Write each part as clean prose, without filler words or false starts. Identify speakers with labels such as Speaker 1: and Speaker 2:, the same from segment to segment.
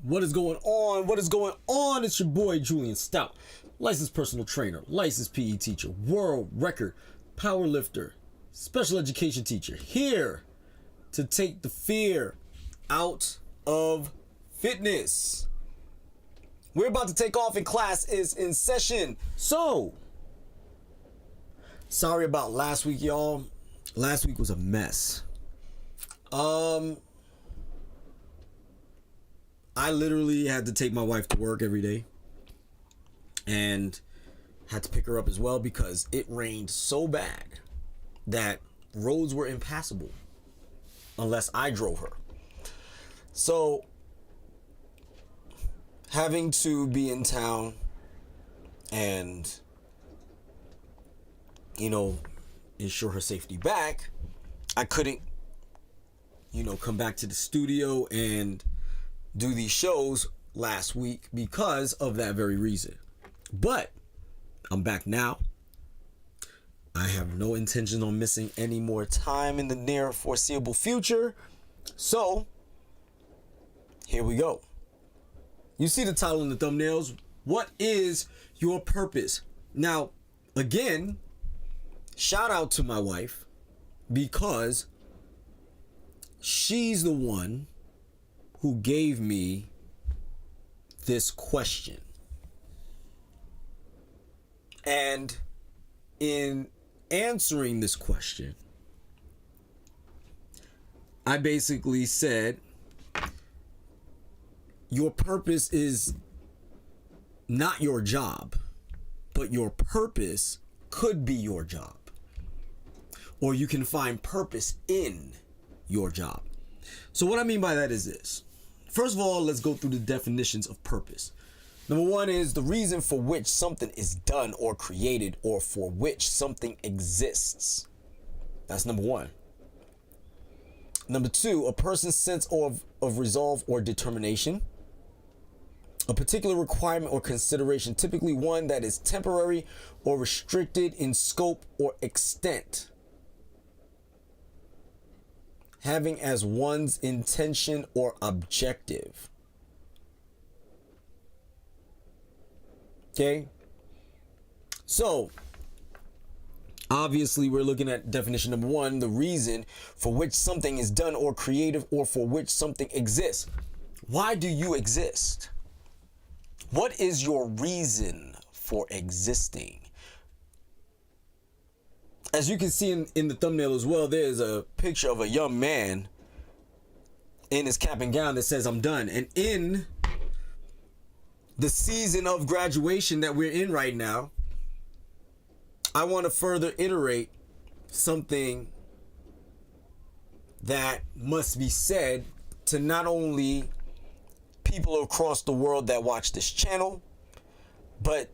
Speaker 1: What is going on? What is going on? It's your boy Julien Stoutt, licensed personal trainer, licensed PE teacher, world record powerlifter, special education teacher, here to take the fear out of fitness. We're about to take off and class is in session. So, sorry about last week, y'all. Last week was a mess. I literally had to take my wife to work every day and had to pick her up as well because it rained so bad that roads were impassable unless I drove her. So having to be in town and, you know, ensure her safety back, I couldn't, come back to the studio and do these shows last week because of that very reason. But I'm back now. I have no intention on missing any more time in the near foreseeable future. So here we go. You see the title in the thumbnails. What is your purpose? Now, again, shout out to my wife because she's the one who gave me this question. And in answering this question, I basically said, your purpose is not your job, but your purpose could be your job. Or you can find purpose in your job. So what I mean by that is this. First of all, let's go through the definitions of purpose. Number one is the reason for which something is done or created or for which something exists. That's number one. Number two, a person's sense of resolve or determination. A particular requirement or consideration, typically one that is temporary or restricted in scope or extent. Having as one's intention or objective. Okay? So, Obviously, we're looking at definition number one, the reason for which something is done or creative or for which something exists. Why do you exist? What is your reason for existing? As you can see in the thumbnail as well, there's a picture of a young man in his cap and gown that says, "I'm done." And in the season of graduation that we're in right now, I want to further iterate something that must be said to not only people across the world that watch this channel, but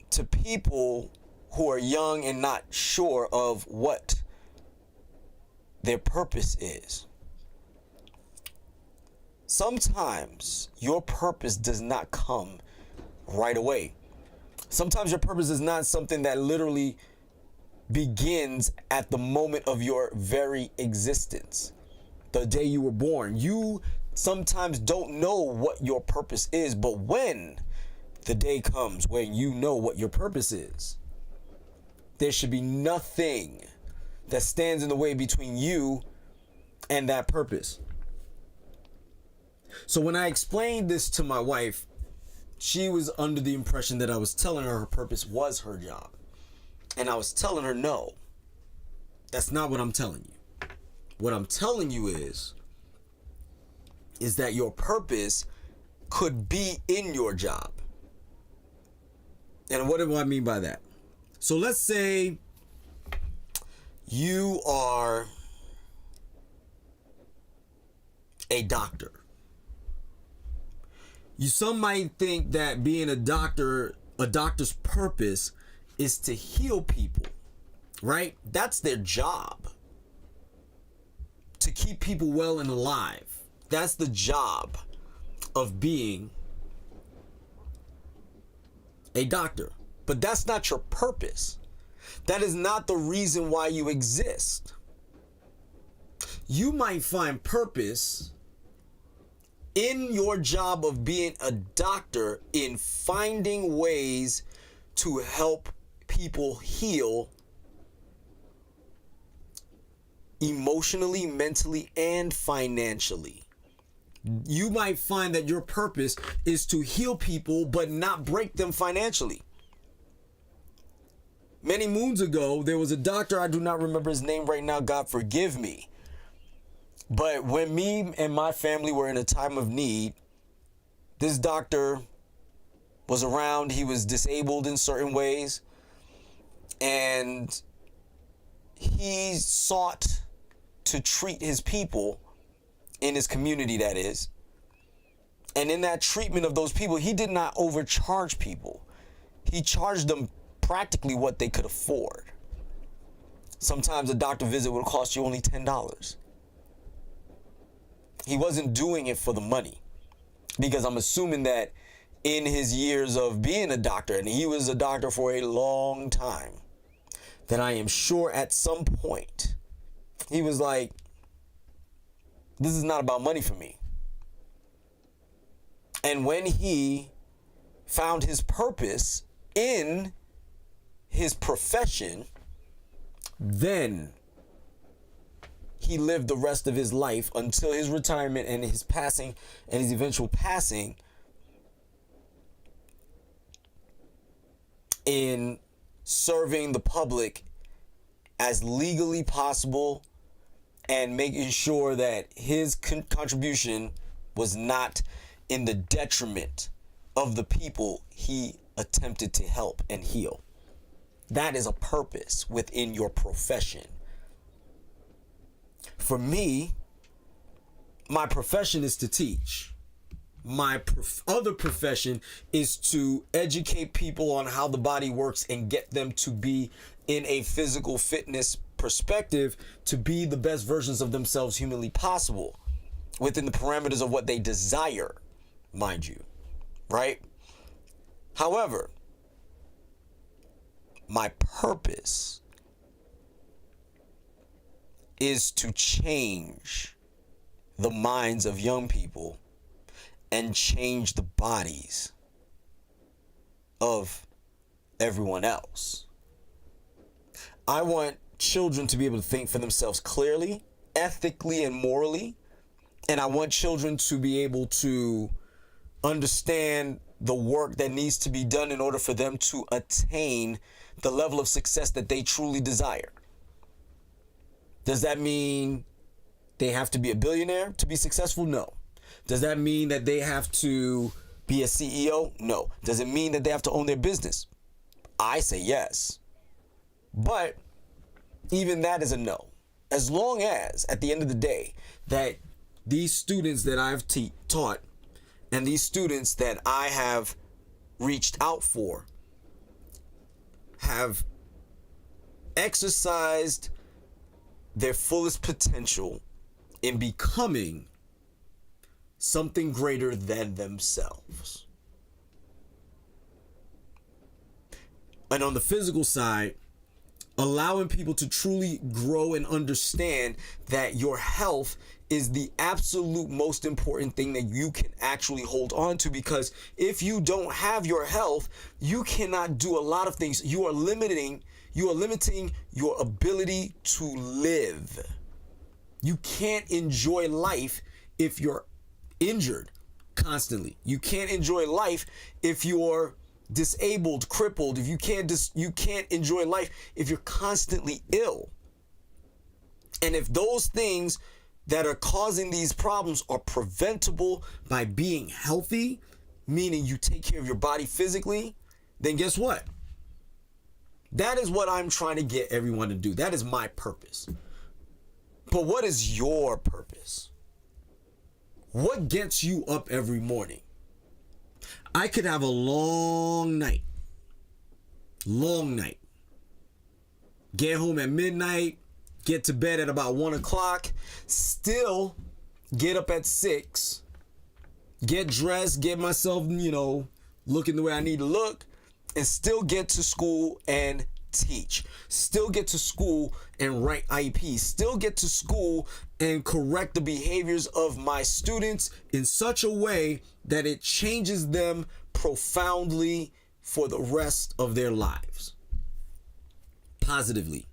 Speaker 1: to people who are young and not sure of what their purpose is. Sometimes your purpose does not come right away. Sometimes your purpose is not something that literally begins at the moment of your very existence, the day you were born. You sometimes don't know what your purpose is, but when the day comes when you know what your purpose is, there should be nothing that stands in the way between you and that purpose. So when I explained this to my wife, she was under the impression that I was telling her purpose was her job. And I was telling her, no, that's not what I'm telling you. What I'm telling you is that your purpose could be in your job. And what do I mean by that? So let's say you are a doctor. Some might think that being a doctor's purpose is to heal people, right? That's their job. To keep people well and alive. That's the job of being a doctor. But that's not your purpose. That is not the reason why you exist. You might find purpose in your job of being a doctor in finding ways to help people heal emotionally, mentally, and financially. You might find that your purpose is to heal people but not break them financially. Many moons ago, there was a doctor, I do not remember his name right now, God forgive me. But when me and my family were in a time of need, this doctor was around. He was disabled in certain ways. And he sought to treat his people in his community, that is. And in that treatment of those people, he did not overcharge people. He charged them practically what they could afford. Sometimes a doctor visit would cost you only $10. He wasn't doing it for the money, because I'm assuming that in his years of being a doctor, and he was a doctor for a long time, that I am sure at some point he was like, this is not about money for me. And when he found his purpose in his profession, then he lived the rest of his life until his retirement and his passing and his eventual passing in serving the public as legally possible and making sure that his contribution was not in the detriment of the people he attempted to help and heal. That is a purpose within your profession. For me, my profession is to teach. My other profession is to educate people on how the body works and get them to be in a physical fitness perspective to be the best versions of themselves humanly possible within the parameters of what they desire, mind you, right? However, my purpose is to change the minds of young people and change the bodies of everyone else. I want children to be able to think for themselves clearly, ethically, and morally. And I want children to be able to understand the work that needs to be done in order for them to attain the level of success that they truly desire. Does that mean they have to be a billionaire to be successful? No. Does that mean that they have to be a CEO? No. Does it mean that they have to own their business? I say yes. But even that is a no. As long as, at the end of the day, that these students that I've taught and these students that I have reached out for have exercised their fullest potential in becoming something greater than themselves. And on the physical side, allowing people to truly grow and understand that your health is the absolute most important thing that you can actually hold on to, because if you don't have your health, you cannot do a lot of things. You are limiting your ability to live. You can't enjoy life if you're injured constantly. You can't enjoy life if you're disabled, crippled. If you can't enjoy life if you're constantly ill. And if those things that are causing these problems are preventable by being healthy, meaning you take care of your body physically, then guess what? That is what I'm trying to get everyone to do. That is my purpose. But what is your purpose? What gets you up every morning? I could have a long night. Get home at midnight, get to bed at about 1 o'clock, still get up at 6, get dressed, get myself, looking the way I need to look, and still get to school and teach. Still get to school and write IEPs. Still get to school and correct the behaviors of my students in such a way that it changes them profoundly for the rest of their lives. Positively.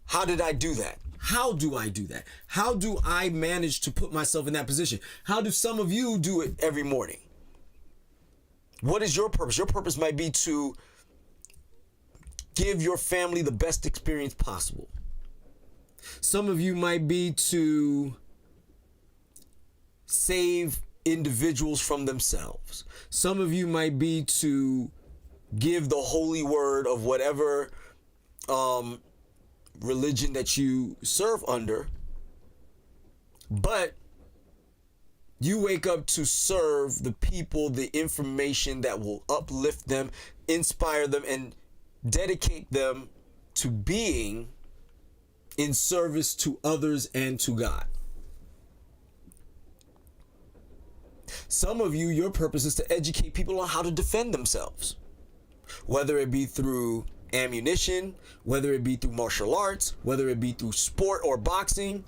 Speaker 1: How did I do that? How do I do that? How do I manage to put myself in that position? How do some of you do it every morning? What is your purpose? Your purpose might be to give your family the best experience possible. Some of you might be to save individuals from themselves. Some of you might be to give the holy word of whatever religion that you serve under. But you wake up to serve the people the information that will uplift them, inspire them, and dedicate them to being in service to others and to God. Some of you, your purpose is to educate people on how to defend themselves, whether it be through ammunition, whether it be through martial arts, whether it be through sport or boxing,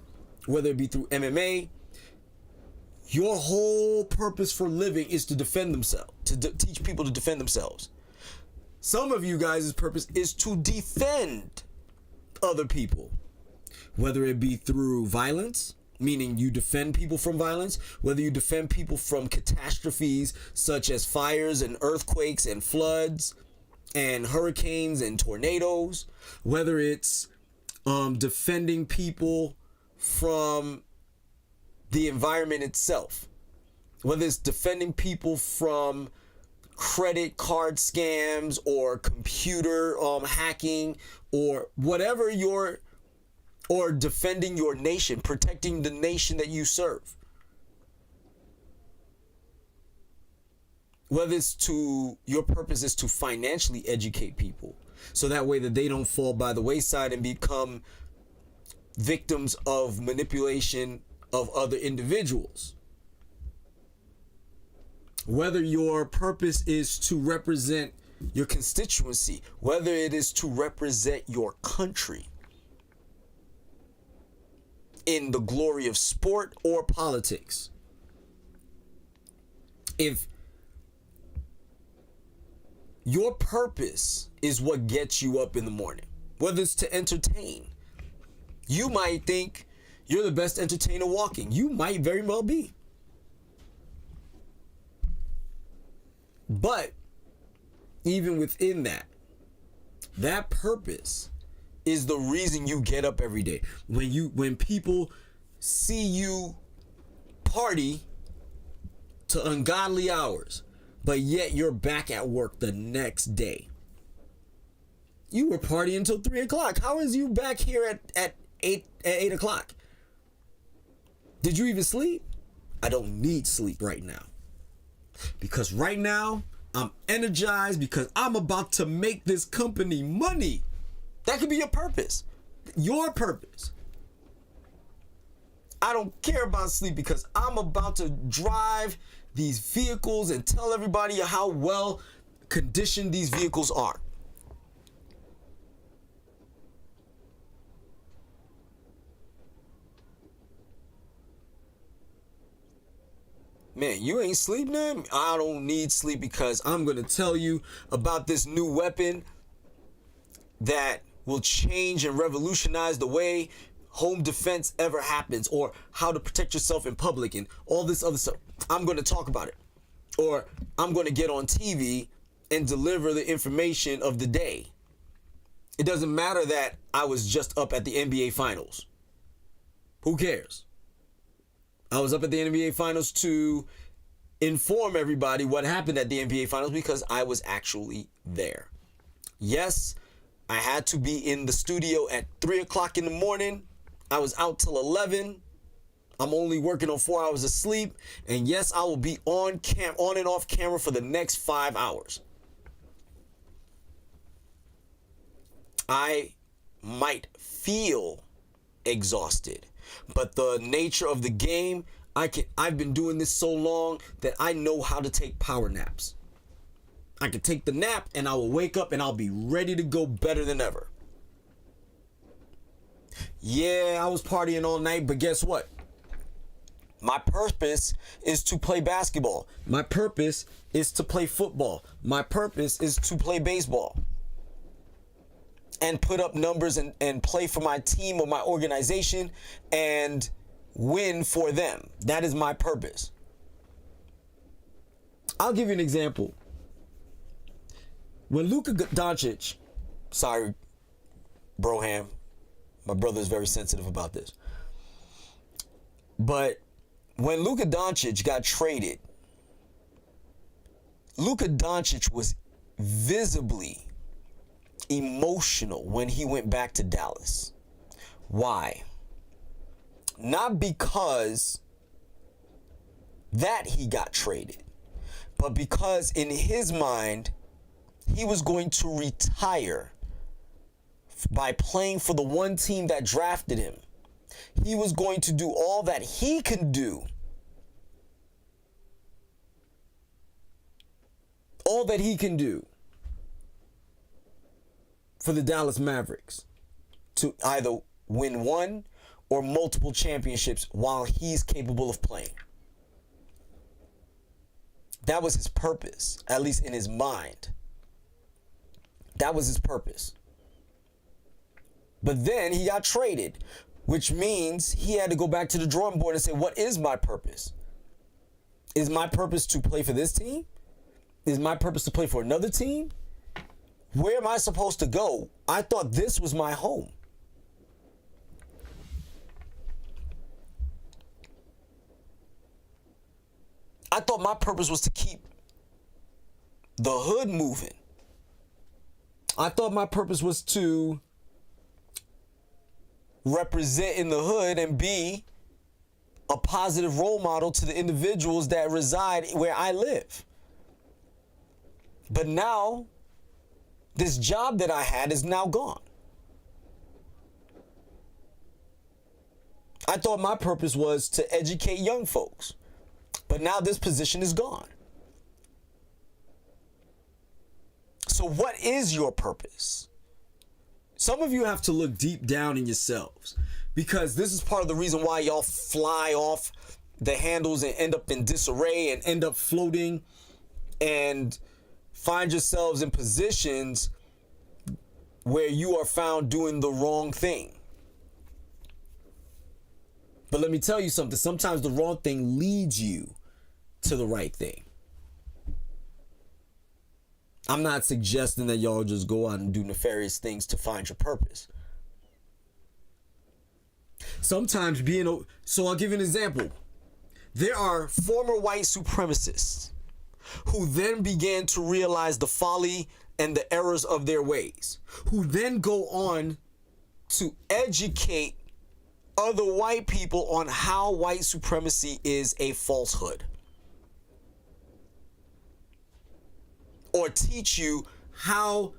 Speaker 1: whether it be through MMA. Your whole purpose for living is to defend themselves, to teach people to defend themselves. Some of you guys' purpose is to defend other people, whether it be through violence, meaning you defend people from violence, whether you defend people from catastrophes such as fires and earthquakes and floods and hurricanes and tornadoes, whether it's defending people from the environment itself, whether it's defending people from credit card scams or computer hacking or whatever or defending your nation, protecting the nation that you serve. Whether it's your purpose is to financially educate people so that way that they don't fall by the wayside and become victims of manipulation of other individuals. Whether your purpose is to represent your constituency, whether it is to represent your country in the glory of sport or politics. If Your purpose is what gets you up in the morning, whether it's to entertain. You might think you're the best entertainer walking. You might very well be. But even within that, that purpose is the reason you get up every day. When people see you party to ungodly hours, but yet you're back at work the next day. You were partying until 3 o'clock. How is you back here at 8 o'clock? Did you even sleep? I don't need sleep right now. Because right now, I'm energized because I'm about to make this company money. That could be your purpose. Your purpose. I don't care about sleep because I'm about to drive these vehicles and tell everybody how well conditioned these vehicles are. Man, you ain't sleep now? I don't need sleep because I'm going to tell you about this new weapon that will change and revolutionize the way home defense ever happens, or how to protect yourself in public and all this other stuff. I'm going to talk about it. Or I'm going to get on TV and deliver the information of the day. It doesn't matter that I was just up at the NBA Finals. Who cares? I was up at the NBA Finals to inform everybody what happened at the NBA Finals because I was actually there. Yes, I had to be in the studio at 3 o'clock in the morning. I was out till 11. I'm only working on 4 hours of sleep. And yes, I will be on and off camera for the next 5 hours. I might feel exhausted, but the nature of the game, I've been doing this so long that I know how to take power naps. I can take the nap and I will wake up and I'll be ready to go better than ever. Yeah, I was partying all night, but guess what? My purpose is to play basketball. My purpose is to play football. My purpose is to play baseball. And put up numbers and play for my team or my organization and win for them. That is my purpose. I'll give you an example. When Luka Doncic, sorry, Broham, my brother is very sensitive about this. But when Luka Doncic got traded, Luka Doncic was visibly emotional when he went back to Dallas. Why? Not because that he got traded, but because in his mind, he was going to retire by playing for the one team that drafted him. He was going to do all that he can do. All that he can do for the Dallas Mavericks to either win one or multiple championships while he's capable of playing. That was his purpose, at least in his mind. That was his purpose. But then he got traded, which means he had to go back to the drawing board and say, what is my purpose? Is my purpose to play for this team? Is my purpose to play for another team? Where am I supposed to go? I thought this was my home. I thought my purpose was to keep the hood moving. I thought my purpose was to represent in the hood and be a positive role model to the individuals that reside where I live. But now, this job that I had is now gone. I thought my purpose was to educate young folks, but now this position is gone. So what is your purpose? Some of you have to look deep down in yourselves, because this is part of the reason why y'all fly off the handles and end up in disarray and end up floating and find yourselves in positions where you are found doing the wrong thing. But let me tell you something. Sometimes the wrong thing leads you to the right thing. I'm not suggesting that y'all just go out and do nefarious things to find your purpose. Sometimes so I'll give you an example. There are former white supremacists who then began to realize the folly and the errors of their ways, who then go on to educate other white people on how white supremacy is a falsehood, or teach you how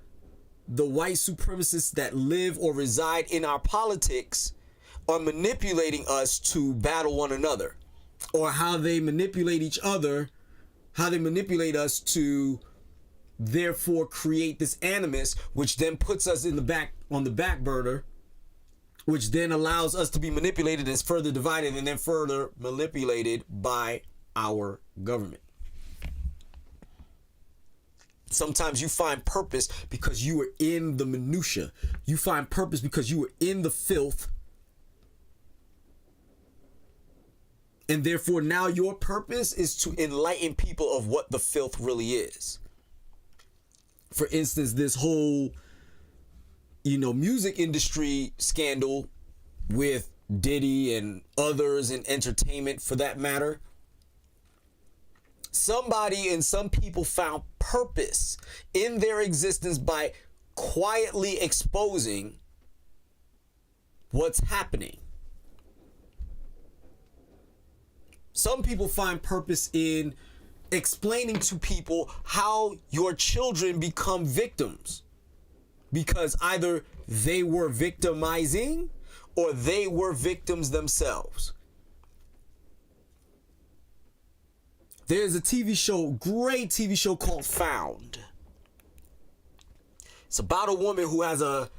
Speaker 1: the white supremacists that live or reside in our politics are manipulating us to battle one another, or how they manipulate each other, how they manipulate us to therefore create this animus, which then puts us on the back burner, which then allows us to be manipulated and is further divided and then further manipulated by our government. Sometimes you find purpose because you are in the minutia. You find purpose because you are in the filth. And therefore now your purpose is to enlighten people of what the filth really is. For instance, this whole, music industry scandal with Diddy and others in entertainment for that matter. Somebody and some people found purpose in their existence by quietly exposing what's happening. Some people find purpose in explaining to people how your children become victims, because either they were victimizing or they were victims themselves. There's a great TV show called Found. It's about a woman who has a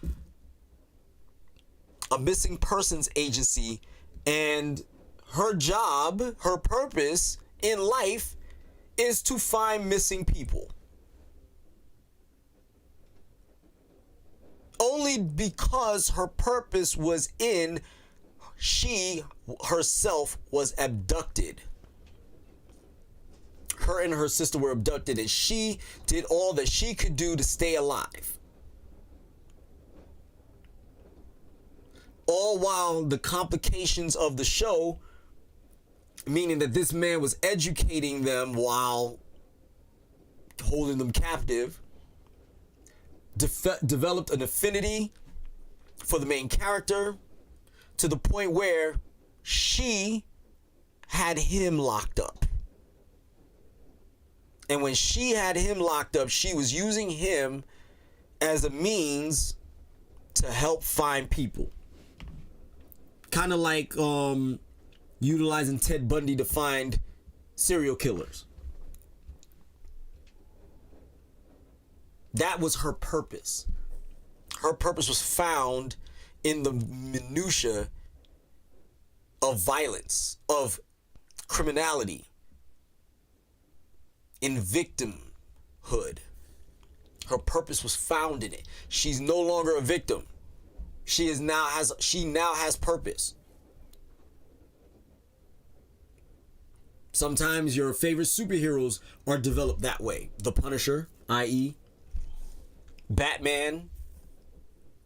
Speaker 1: missing persons agency, and her job, her purpose in life is to find missing people. Only because her purpose was in, she herself was abducted. Her and her sister were abducted, and she did all that she could do to stay alive. All while the complications of the show, meaning that this man was educating them while holding them captive, developed an affinity for the main character to the point where she had him locked up. And when she had him locked up, she was using him as a means to help find people. Kind of like utilizing Ted Bundy to find serial killers. That was her purpose. Her purpose was found in the minutia of violence, of criminality, in victimhood. Her purpose was found in it. She's no longer a victim. She now has purpose. Sometimes your favorite superheroes are developed that way. The Punisher, i.e. Batman,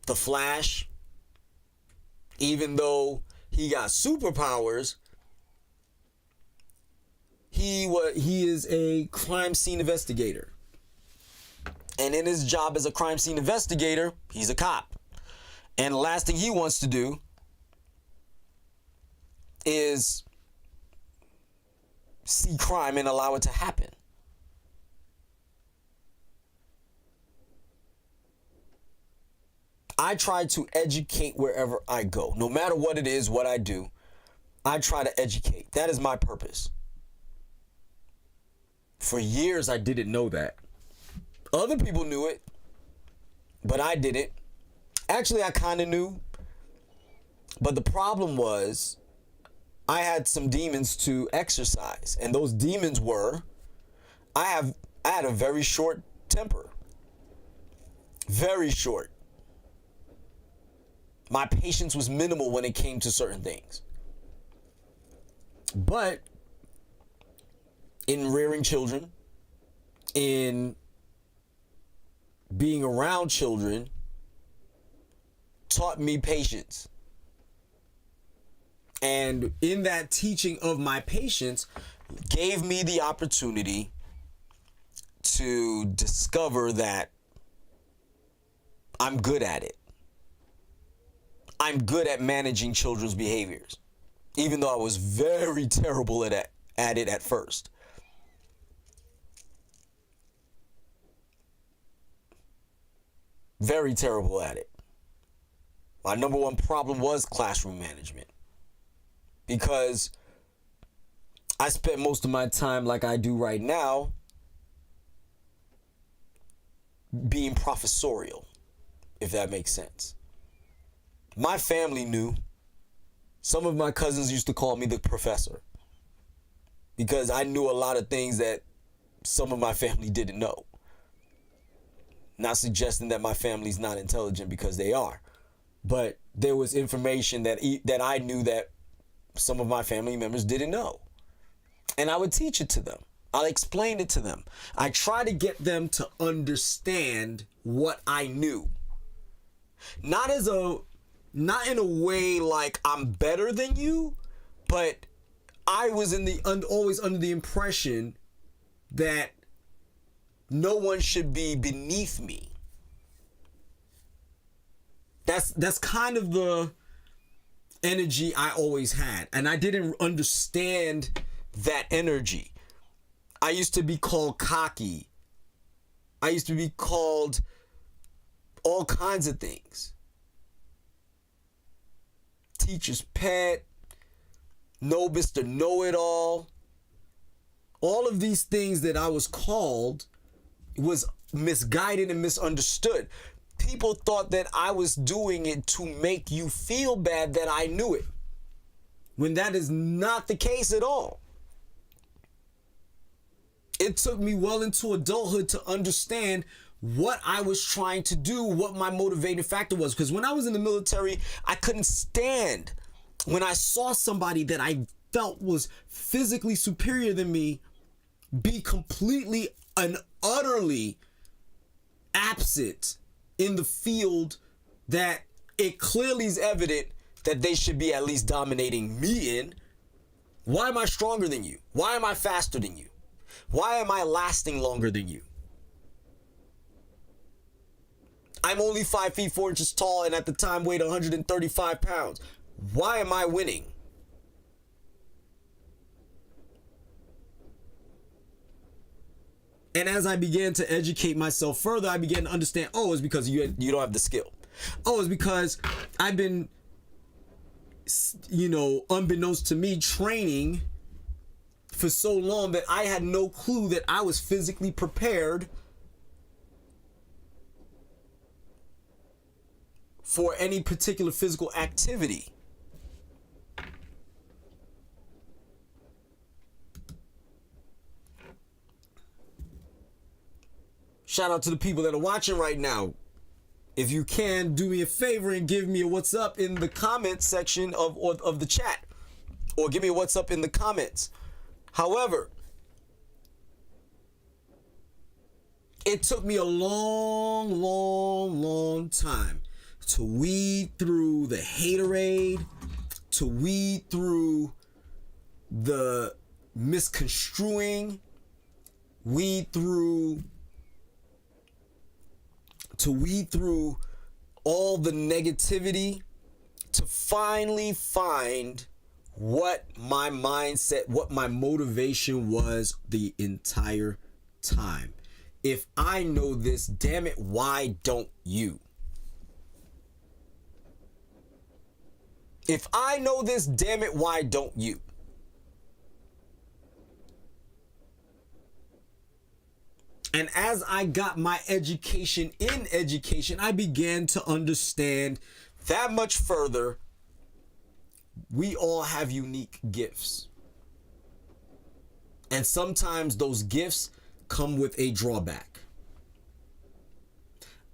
Speaker 1: The Flash. Even though he got superpowers, he is a crime scene investigator. And in his job as a crime scene investigator, he's a cop. And the last thing he wants to do is see crime and allow it to happen. I try to educate wherever I go. No matter what it is, what I do, I try to educate. That is my purpose. For years, I didn't know that. Other people knew it, but I didn't. Actually, I kind of knew. But the problem was, I had some demons to exercise. And those demons were, I had a very short temper. Very short. My patience was minimal when it came to certain things. But in rearing children, in being around children, taught me patience. And in that teaching of my patience, gave me the opportunity to discover that I'm good at it. I'm good at managing children's behaviors, even though I was very terrible at it at first. Very terrible at it. My number one problem was classroom management, because I spent most of my time, like I do right now, being professorial, if that makes sense. My family knew. Some of my cousins used to call me the professor, because I knew a lot of things that some of my family didn't know. Not suggesting that my family's not intelligent, because they are. But there was information that I knew that some of my family members didn't know. And I would teach it to them. I'll explain it to them. I try to get them to understand what I knew. Not in a way like I'm better than you, but I was always under the impression that no one should be beneath me. That's kind of the energy I always had, and I didn't understand that energy. I used to be called cocky. I used to be called all kinds of things. Teacher's pet, no Mr. Know-it-all. All of these things that I was called was misguided and misunderstood. People thought that I was doing it to make you feel bad that I knew it, when that is not the case at all. It took me well into adulthood to understand what I was trying to do, what my motivating factor was. Because when I was in the military, I couldn't stand when I saw somebody that I felt was physically superior than me be completely and utterly absent in the field that it clearly is evident that they should be at least dominating me in. Why am I stronger than you? Why am I faster than you? Why am I lasting longer than you? I'm only 5 feet 4 inches tall, and at the time weighed 135 pounds. Why am I winning? And as I began to educate myself further, I began to understand, oh, it's because you don't have the skill. Oh, it's because I've been, unbeknownst to me, training for so long that I had no clue that I was physically prepared for any particular physical activity. Shout out to the people that are watching right now. If you can, do me a favor and give me a what's up in the comment section of the chat. Or give me a what's up in the comments. However, it took me a long time to weed through the haterade, to weed through the misconstruing, to weed through all the negativity, to finally find what my mindset, what my motivation was the entire time. If I know this, damn it, why don't you? If I know this, damn it, why don't you? And as I got my education in education, I began to understand that much further. We all have unique gifts. And sometimes those gifts come with a drawback.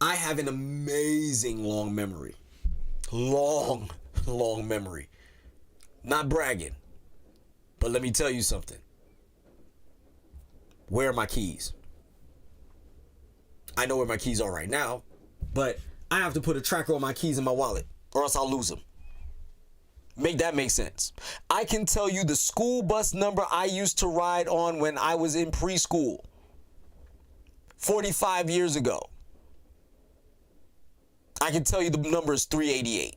Speaker 1: I have an amazing long memory. Long memory. Not bragging, but let me tell you something. Where are my keys? I know where my keys are right now, but I have to put a tracker on my keys in my wallet or else I'll lose them. Make that make sense. I can tell you the school bus number I used to ride on when I was in preschool 45 years ago. I can tell you the number is 388.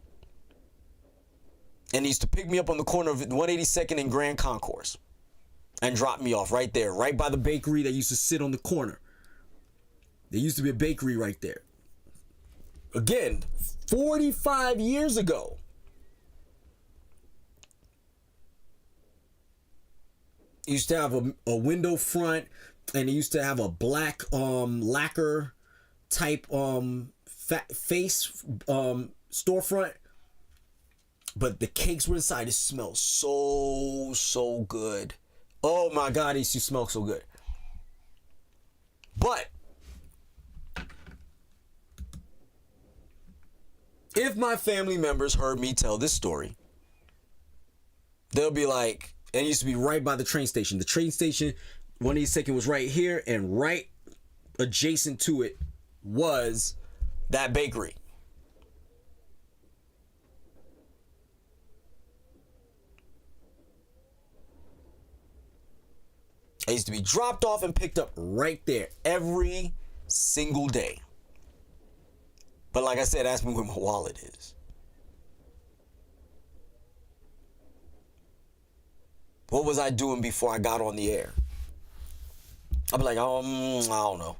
Speaker 1: And he used to pick me up on the corner of 182nd and Grand Concourse and drop me off right there, right by the bakery that used to sit on the corner. There used to be a bakery right there. Again, 45 years ago. It used to have a window front, and it used to have a black lacquer type face storefront. But the cakes were inside. It smelled so good. Oh my God, it used to smell so good. But if my family members heard me tell this story, they'll be like, and it used to be right by the train station. The train station, 182nd, was right here, and right adjacent to it was that bakery. I used to be dropped off and picked up right there every single day. But like I said, ask me where my wallet is. What was I doing before I got on the air? I'd be like, I don't know.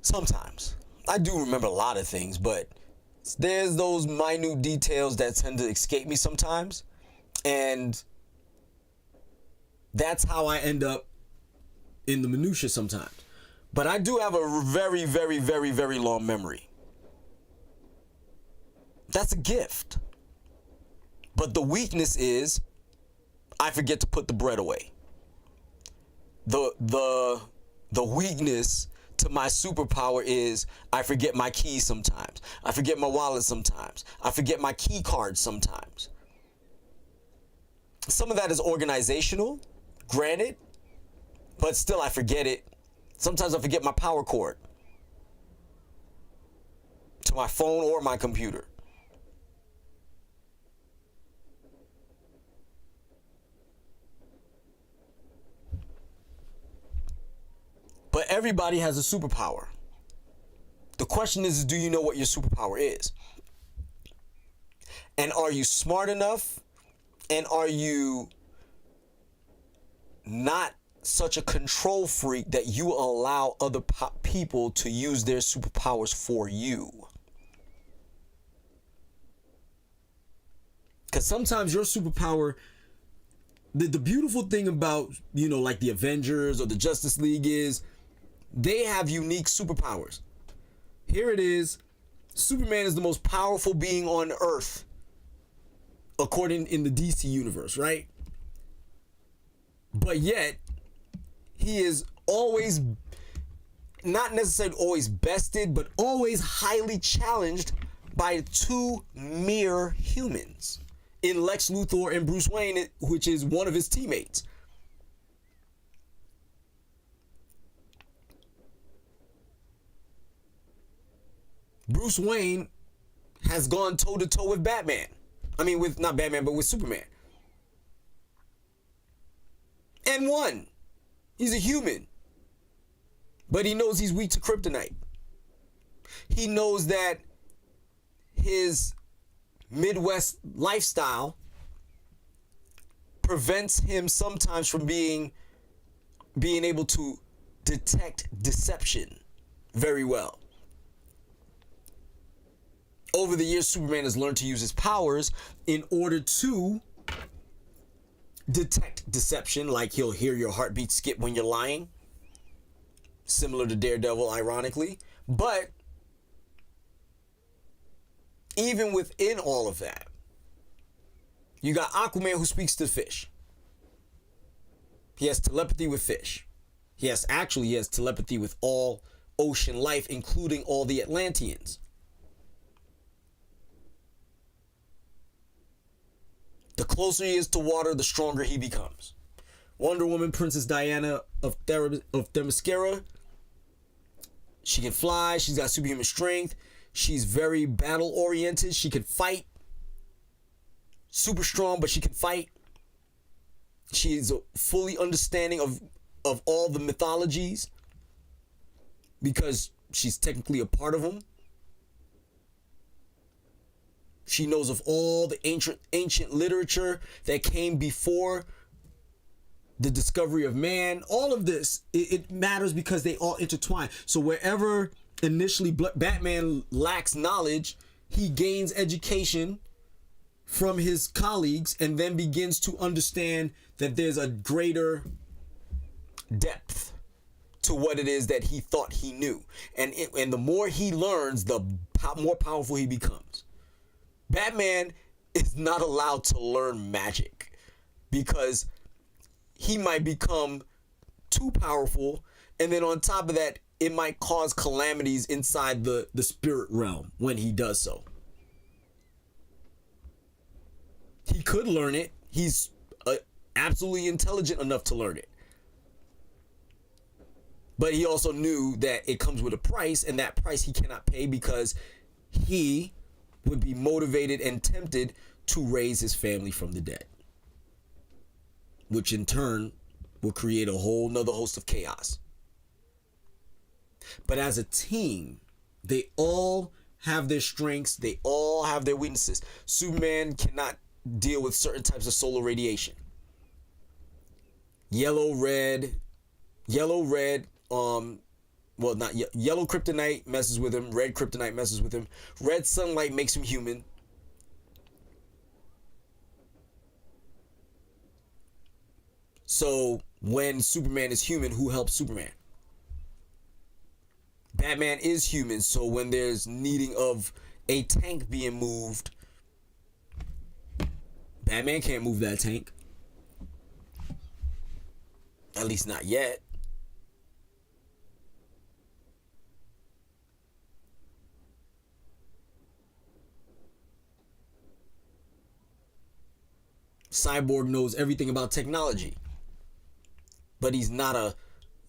Speaker 1: Sometimes. I do remember a lot of things, but there's those minute details that tend to escape me sometimes. And that's how I end up in the minutia sometimes. But I do have a very, very, very, very long memory. That's a gift. But the weakness is I forget to put the bread away. The weakness to my superpower is I forget my keys sometimes. I forget my wallet sometimes. I forget my key card sometimes. Some of that is organizational, granted, but still I forget it. Sometimes I forget my power cord to my phone or my computer. But everybody has a superpower. The question is, do you know what your superpower is? And are you smart enough? And are you not such a control freak that you allow other people to use their superpowers for you? Because sometimes your superpower, the beautiful thing about, like the Avengers or the Justice League is they have unique superpowers. Here it is. Superman is the most powerful being on Earth, according in the DC universe, right? But yet, he is always, not necessarily always bested, but always highly challenged by two mere humans in Lex Luthor and Bruce Wayne, which is one of his teammates. Bruce Wayne has gone toe-to-toe with Batman. I mean, with not Batman, but with Superman. And won. He's a human. But he knows he's weak to kryptonite. He knows that his Midwest lifestyle prevents him sometimes from being able to detect deception very well. Over the years, Superman has learned to use his powers in order to detect deception, like he'll hear your heartbeat skip when you're lying. Similar to Daredevil, ironically. But even within all of that, you got Aquaman, who speaks to fish. He has telepathy with fish. He has telepathy with all ocean life, including all the Atlanteans. The closer he is to water, the stronger he becomes. Wonder Woman, Princess Diana of Themyscira. She can fly. She's got superhuman strength. She's very battle oriented. She can fight. Super strong, but she can fight. She's a fully understanding of all the mythologies because she's technically a part of them. She knows of all the ancient literature that came before the discovery of man. All of this, it matters because they all intertwine. So wherever initially Batman lacks knowledge, he gains education from his colleagues and then begins to understand that there's a greater depth to what it is that he thought he knew. And the more he learns, the more powerful he becomes. Batman is not allowed to learn magic because he might become too powerful, and then on top of that, it might cause calamities inside the spirit realm when he does so. He could learn it. He's absolutely intelligent enough to learn it. But he also knew that it comes with a price, and that price he cannot pay because he would be motivated and tempted to raise his family from the dead, which in turn will create a whole nother host of chaos. But as a team, they all have their strengths. They all have their weaknesses. Superman cannot deal with certain types of solar radiation. Yellow, red, well, not yellow kryptonite messes with him. Red kryptonite messes with him. Red sunlight makes him human. So when Superman is human, who helps Superman? Batman is human, so when there's needing of a tank being moved, Batman can't move that tank. At least not yet. Cyborg knows everything about technology, but he's not a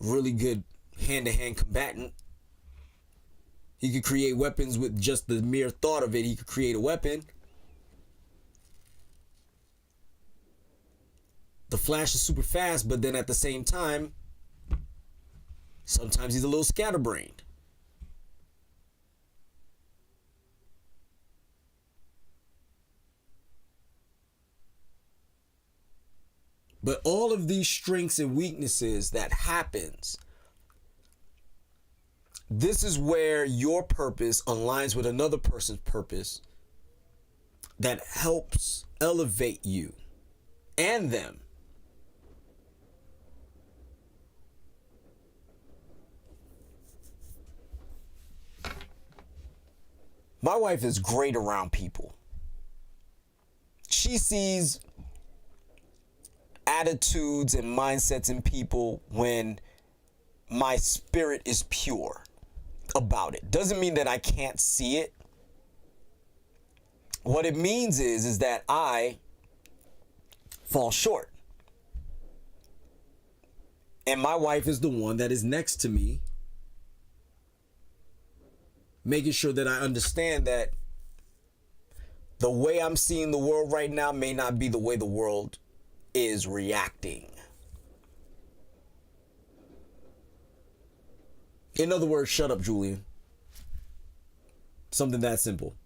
Speaker 1: really good hand-to-hand combatant. He could create weapons with just the mere thought of it. He could create a weapon. The Flash is super fast, but then at the same time, sometimes he's a little scatterbrained. But all of these strengths and weaknesses that happens, this is where your purpose aligns with another person's purpose that helps elevate you and them. My wife is great around people. She sees attitudes and mindsets in people when my spirit is pure about it. Doesn't mean that I can't see it. What it means is that I fall short. And my wife is the one that is next to me, making sure that I understand that the way I'm seeing the world right now may not be the way the world is reacting. In other words, shut up, Julien. Something that simple.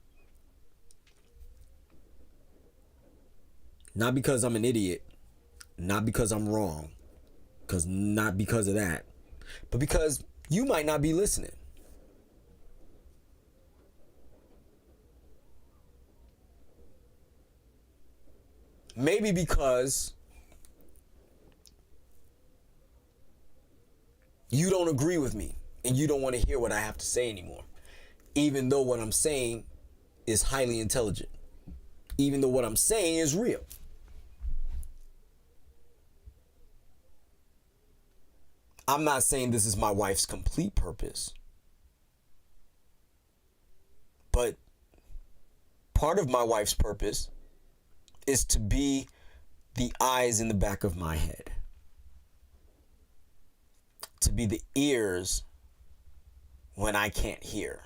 Speaker 1: Not because I'm an idiot, not because I'm wrong, not because of that, but because you might not be listening. Maybe because you don't agree with me and you don't want to hear what I have to say anymore. Even though what I'm saying is highly intelligent. Even though what I'm saying is real. I'm not saying this is my wife's complete purpose. But part of my wife's purpose is to be the eyes in the back of my head, to be the ears when I can't hear.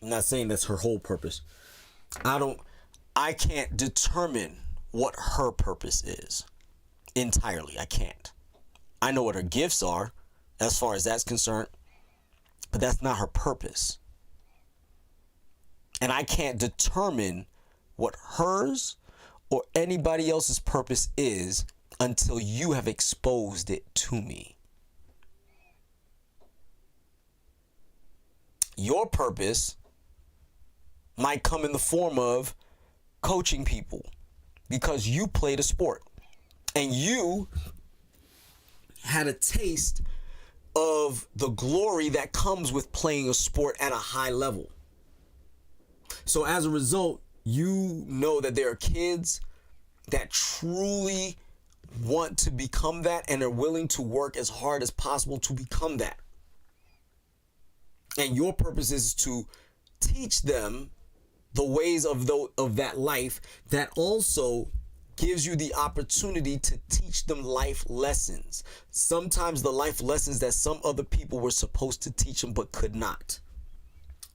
Speaker 1: I'm not saying that's her whole purpose. I can't determine what her purpose is entirely. I can't. I know what her gifts are as far as that's concerned, but that's not her purpose. And I can't determine what hers or anybody else's purpose is until you have exposed it to me. Your purpose might come in the form of coaching people because you played a sport and you had a taste of the glory that comes with playing a sport at a high level. So as a result, you know that there are kids that truly want to become that and are willing to work as hard as possible to become that. And your purpose is to teach them the ways of that life that also gives you the opportunity to teach them life lessons. Sometimes the life lessons that some other people were supposed to teach them but could not.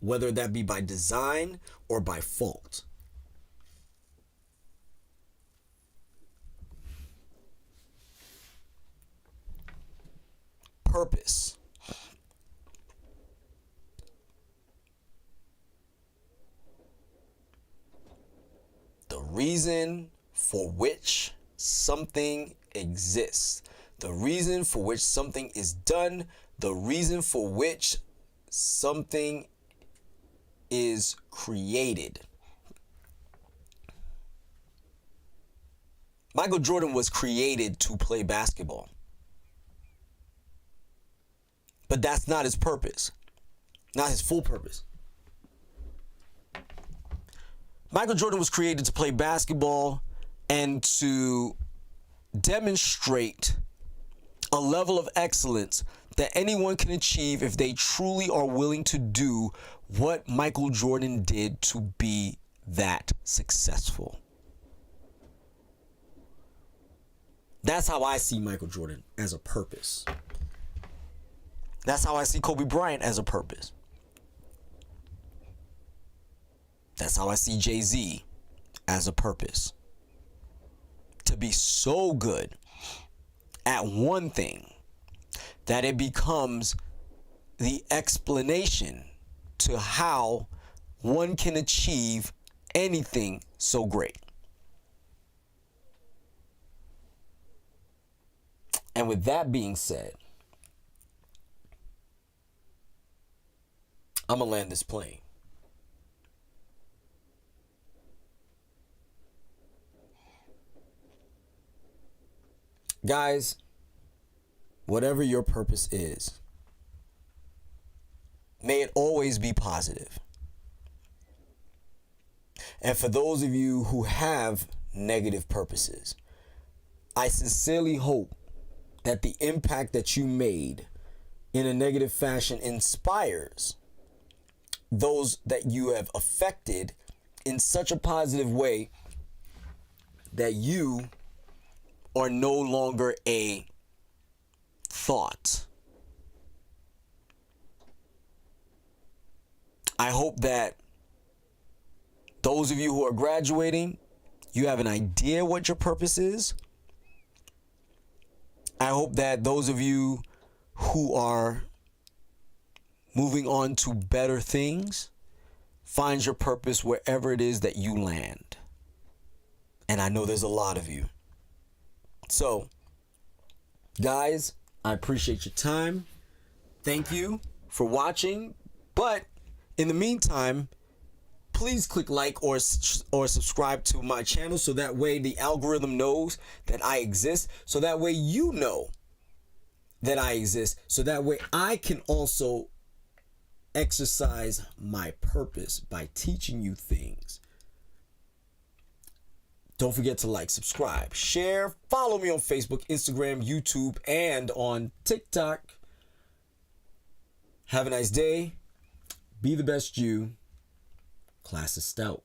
Speaker 1: Whether that be by design or by fault. Purpose. The reason for which something exists. The reason for which something is done. The reason for which something is created. Michael Jordan was created to play basketball. But that's not his purpose. Not his full purpose. Michael Jordan was created to play basketball and to demonstrate a level of excellence that anyone can achieve if they truly are willing to do what Michael Jordan did to be that successful. That's how I see Michael Jordan as a purpose. That's how I see Kobe Bryant as a purpose. That's how I see Jay-Z as a purpose. To be so good at one thing that it becomes the explanation to how one can achieve anything so great. And with that being said, I'm going to land this plane. Guys, whatever your purpose is, may it always be positive. And for those of you who have negative purposes, I sincerely hope that the impact that you made in a negative fashion inspires those that you have affected in such a positive way that you are no longer a thought. I hope that those of you who are graduating, you have an idea what your purpose is. I hope that those of you who are moving on to better things find your purpose wherever it is that you land. And I know there's a lot of you. So, guys, I appreciate your time. Thank you for watching. But in the meantime, please click like or subscribe to my channel so that way the algorithm knows that I exist. So that way you know that I exist. So that way I can also exercise my purpose by teaching you things Don't forget to like, subscribe, share, follow me on Facebook, Instagram, YouTube, and on TikTok. Have a nice day. Be the best you. Class is Stoutt.